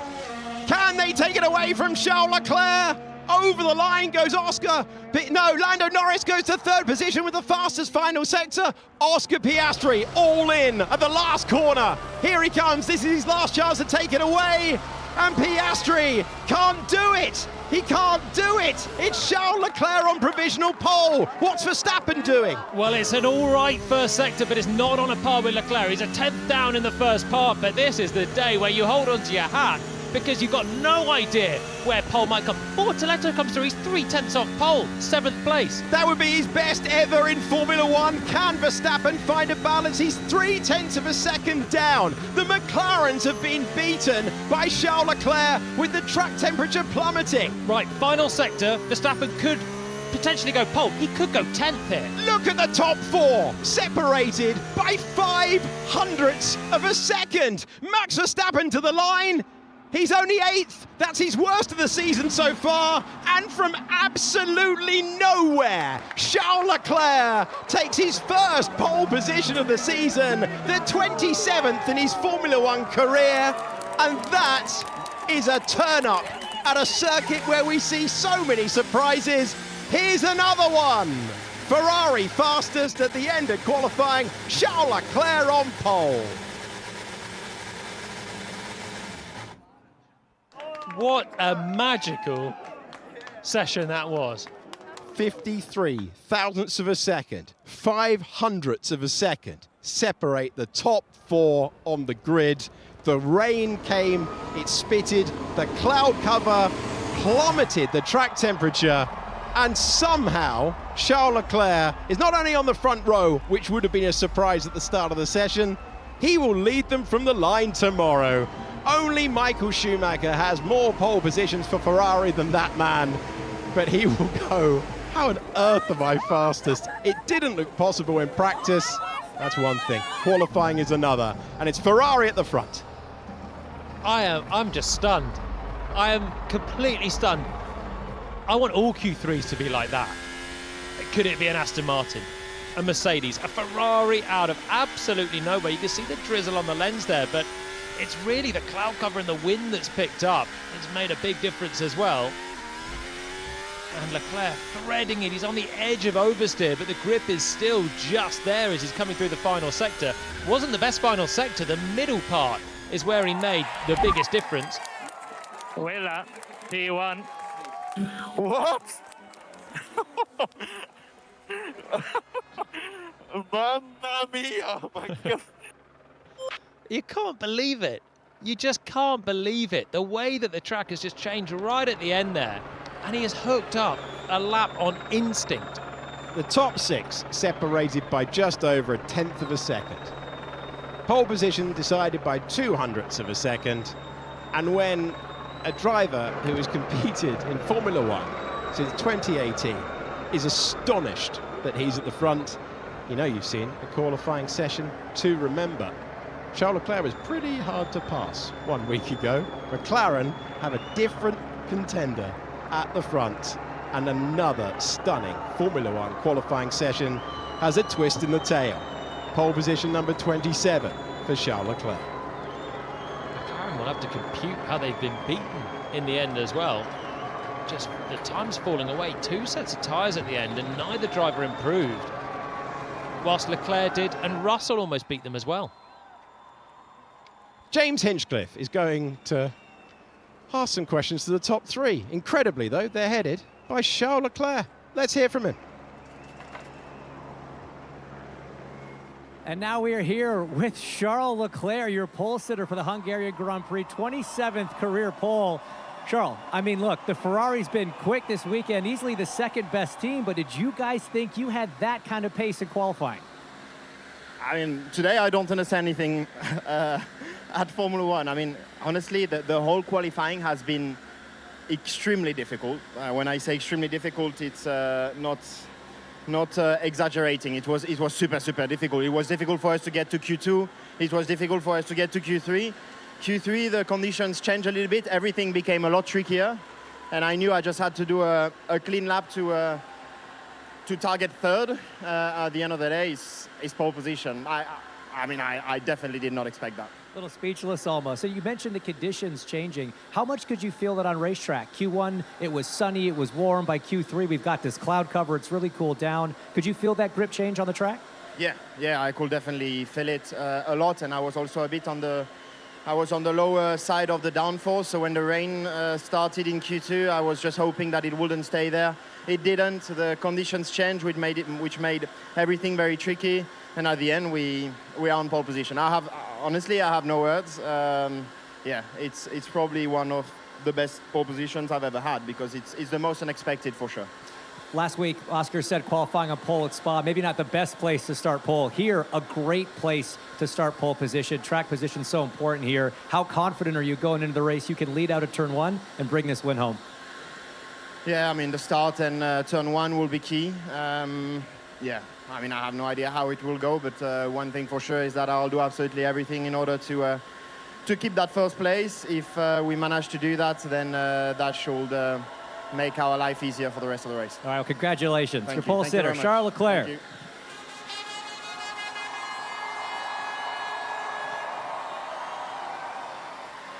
Speaker 1: Can they take it away from Charles Leclerc? Over the line goes Oscar. No, Lando Norris goes to 3rd position with the fastest final sector. Oscar Piastri all in at the last corner. Here he comes. This is his last chance to take it away. And Piastri can't do it. He can't do it. It's Charles Leclerc on provisional pole. What's Verstappen doing?
Speaker 2: Well, it's an all right first sector, but it's not on a par with Leclerc. He's a 10th down in the first part, but this is the day where you hold on to your hat, because you've got no idea where pole might come. Bortoletto comes through, he's 0.3 off pole, 7th place.
Speaker 1: That would be his best ever in Formula One. Can Verstappen find a balance? He's 0.3 of a second down. The McLarens have been beaten by Charles Leclerc with the track temperature plummeting.
Speaker 2: Right, final sector, Verstappen could potentially go pole. He could go 10th here.
Speaker 1: Look at the top 4, separated by 0.05 of a second. Max Verstappen to the line. He's only 8th. That's his worst of the season so far. And from absolutely nowhere, Charles Leclerc takes his first pole position of the season, the 27th in his Formula One career. And that is a turn-up at a circuit where we see so many surprises. Here's another one. Ferrari fastest at the end of qualifying. Charles Leclerc on pole.
Speaker 2: What a magical session that was.
Speaker 1: 53 thousandths of a second, 500ths of a second separate the top 4 on the grid. The rain came, it spitted, the cloud cover plummeted the track temperature, and somehow Charles Leclerc is not only on the front row, which would have been a surprise at the start of the session, he will lead them from the line tomorrow. Only Michael Schumacher has more pole positions for Ferrari than that man, but he will go, how on earth am I fastest? It didn't look possible in practice. That's one thing. Qualifying is another, and it's Ferrari at the front.
Speaker 2: I'm just stunned. I am completely stunned. I want all Q3s to be like that. Could it be an Aston Martin, a Mercedes, a Ferrari out of absolutely nowhere? You can see the drizzle on the lens there, but it's really the cloud cover and the wind that's picked up. It's made a big difference as well. And Leclerc threading it. He's on the edge of oversteer, but the grip is still just there as he's coming through the final sector. Wasn't the best final sector. The middle part is where he made the biggest difference.
Speaker 4: Well, P1.
Speaker 5: What? Mamma mia! Oh my God.
Speaker 2: You can't believe it. You just can't believe it. The way that the track has just changed right at the end there. And he has hooked up a lap on instinct.
Speaker 1: The top 6 separated by just over 1/10 of a second. Pole position decided by 200ths of a second. And when a driver who has competed in Formula 1 since 2018 is astonished that he's at the front, you know you've seen a qualifying session to remember. Charles Leclerc was pretty hard to pass 1 week ago. McLaren have a different contender at the front, and another stunning Formula 1 qualifying session has a twist in the tail. Pole position number 27 for Charles Leclerc.
Speaker 2: McLaren will have to compute how they've been beaten in the end as well. Just the time's falling away. 2 sets of tyres at the end, and neither driver improved. Whilst Leclerc did, and Russell almost beat them as well.
Speaker 1: James Hinchcliffe is going to ask some questions to the top 3. Incredibly, though, they're headed by Charles Leclerc. Let's hear from him.
Speaker 6: And now we are here with Charles Leclerc, your pole sitter for the Hungarian Grand Prix, 27th career pole. Charles, I mean, look, the Ferrari's been quick this weekend, easily the second best team, but did you guys think you had that kind of pace in qualifying?
Speaker 10: I mean, today I don't understand anything at Formula 1. I mean, honestly, the whole qualifying has been extremely difficult. When I say extremely difficult, it's not exaggerating. It was super, super difficult. It was difficult for us to get to Q2. It was difficult for us to get to Q3. Q3, the conditions changed a little bit. Everything became a lot trickier. And I knew I just had to do a clean lap to target third at the end of the day is pole position. I mean, I definitely did not expect that.
Speaker 6: A little speechless almost. So you mentioned the conditions changing. How much could you feel that on racetrack? Q1, it was sunny, it was warm. By Q3, we've got this cloud cover. It's really cooled down. Could you feel that grip change on the track?
Speaker 10: Yeah, I could definitely feel it a lot. And I was also a bit on the lower side of the downforce. So when the rain started in Q2, I was just hoping that it wouldn't stay there. It didn't. The conditions changed, which made everything very tricky. And at the end, we are on pole position. Honestly, I have no words. Yeah, it's probably one of the best pole positions I've ever had because it's the most unexpected for sure.
Speaker 6: Last week, Oscar said qualifying on pole at Spa, maybe not the best place to start pole. Here, a great place to start pole position. Track position so important here. How confident are you going into the race you can lead out of turn 1 and bring this win home?
Speaker 10: Yeah, I mean, the start and turn 1 will be key. Yeah, I mean, I have no idea how it will go, but one thing for sure is that I'll do absolutely everything in order to keep that first place. If we manage to do that, then that should make our life easier for the rest of the race.
Speaker 6: All right, well, congratulations.
Speaker 10: Thank
Speaker 6: Your
Speaker 10: you.
Speaker 6: pole
Speaker 10: Thank you
Speaker 6: sitter,
Speaker 10: very much.
Speaker 6: Charles Leclerc.
Speaker 10: Thank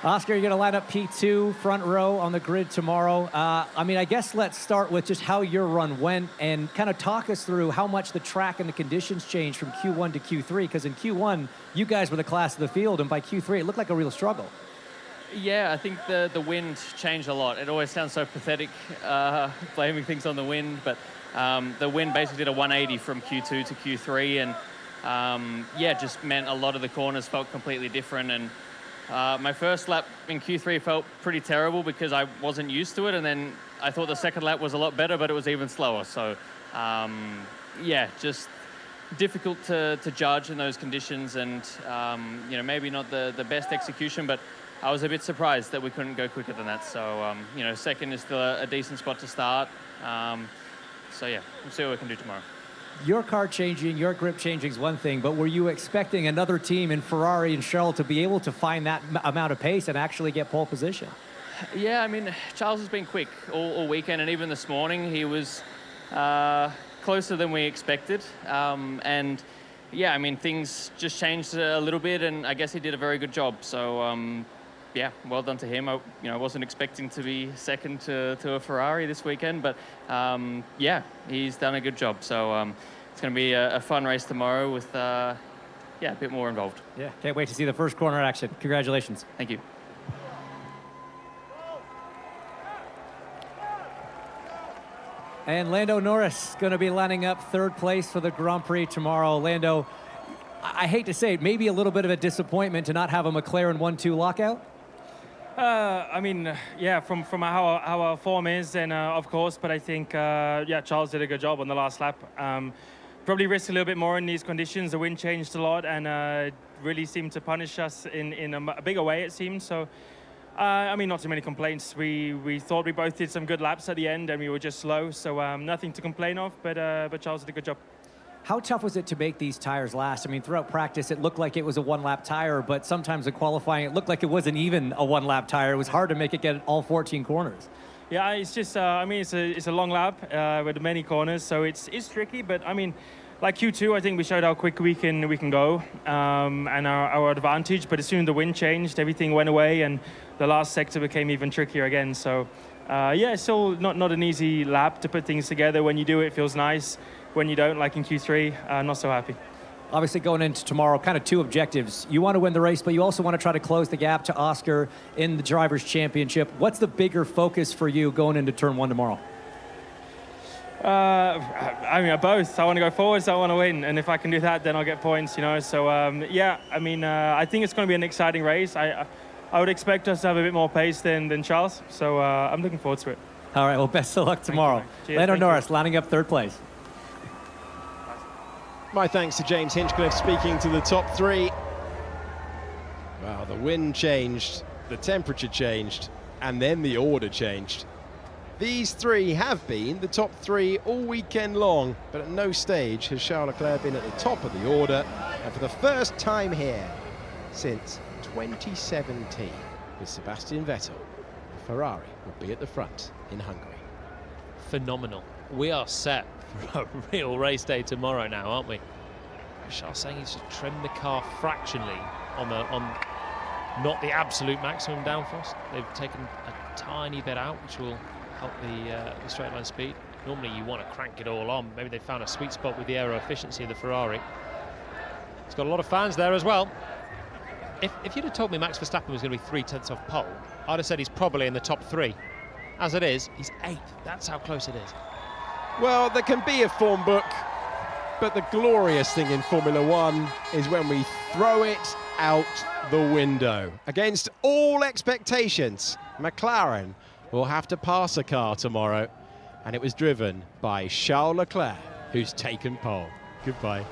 Speaker 10: you.
Speaker 6: Oscar, you're going to line up P2, front row on the grid tomorrow. I mean, I guess let's start with just how your run went and kind of talk us through how much the track and the conditions changed from Q1 to Q3, because in Q1, you guys were the class of the field, and by Q3, it looked like a real struggle.
Speaker 11: Yeah, I think the wind changed a lot. It always sounds so pathetic blaming things on the wind, but the wind basically did a 180 from Q2 to Q3, and yeah, just meant a lot of the corners felt completely different. And my first lap in Q3 felt pretty terrible because I wasn't used to it, and then I thought the second lap was a lot better, but it was even slower. So yeah, just difficult to judge in those conditions, and you know, maybe not the best execution, but I was a bit surprised that we couldn't go quicker than that. So you know, second is still a decent spot to start. So yeah, we'll see what we can do tomorrow.
Speaker 6: Your car changing, your grip changing is one thing, but were you expecting another team in Ferrari and Charles to be able to find that amount of pace and actually get pole position?
Speaker 11: Yeah, I mean, Charles has been quick all weekend, and even this morning he was closer than we expected. And yeah, I mean, things just changed a little bit, and I guess he did a very good job. So yeah, well done to him. I wasn't expecting to be second to a Ferrari this weekend, but yeah, he's done a good job. So it's going to be a fun race tomorrow with yeah, a bit more involved.
Speaker 6: Yeah, can't wait to see the first corner action. Congratulations.
Speaker 11: Thank you.
Speaker 6: And Lando Norris going to be lining up third place for the Grand Prix tomorrow. Lando, I hate to say it, maybe a little bit of a disappointment to not have a McLaren 1-2 lockout?
Speaker 12: I mean, yeah, from how our form is, and of course, but I think, yeah, Charles did a good job on the last lap. Probably risked a little bit more in these conditions. The wind changed a lot and really seemed to punish us in a bigger way, it seemed. So, I mean, not too many complaints. We thought we both did some good laps at the end, and we were just slow. So nothing to complain of, but Charles did a good job.
Speaker 6: How tough was it to make these tires last? I mean, throughout practice, it looked like it was a one-lap tire, but sometimes in qualifying, it looked like it wasn't even a one-lap tire. It was hard to make it get all 14 corners.
Speaker 12: Yeah, it's just, I mean, it's a long lap with many corners, so it's tricky. But I mean, like Q2, I think we showed how quick we can go and our advantage. But as soon as the wind changed, everything went away, and the last sector became even trickier again. So yeah, it's still not an easy lap to put things together. When you do, it feels nice. When you don't, like in Q3, not so happy.
Speaker 6: Obviously, going into tomorrow, kind of two objectives. You want to win the race, but you also want to try to close the gap to Oscar in the Drivers' Championship. What's the bigger focus for you going into Turn 1 tomorrow?
Speaker 12: I mean, both. I want to go forwards, I want to win. And if I can do that, then I'll get points, you know. So, yeah, I mean, I think it's going to be an exciting race. I would expect us to have a bit more pace than Charles. So I'm looking forward to it.
Speaker 6: All right, well, best of luck tomorrow. Lando Norris lining up third place.
Speaker 1: My thanks to James Hinchcliffe speaking to the top three. Well, the wind changed, the temperature changed, and then the order changed. These three have been the top three all weekend long, but at no stage has Charles Leclerc been at the top of the order. And for the first time here since 2017, with Sebastian Vettel, Ferrari will be at the front in Hungary.
Speaker 2: Phenomenal. We are set for a real race day tomorrow now, aren't we? Charles saying he's just trimmed the car fractionally on not the absolute maximum downforce. They've taken a tiny bit out, which will help the straight line speed. Normally you want to crank it all on. Maybe they found a sweet spot with the aero efficiency of the Ferrari. It's got a lot of fans there as well. If you'd have told me Max Verstappen was going to be 3/10 off pole, I'd have said he's probably in the top three. As it is, he's 8th. That's how close it is.
Speaker 1: Well, there can be a form book, but the glorious thing in Formula One is when we throw it out the window. Against all expectations, McLaren will have to pass a car tomorrow, and it was driven by Charles Leclerc, who's taken pole. Goodbye.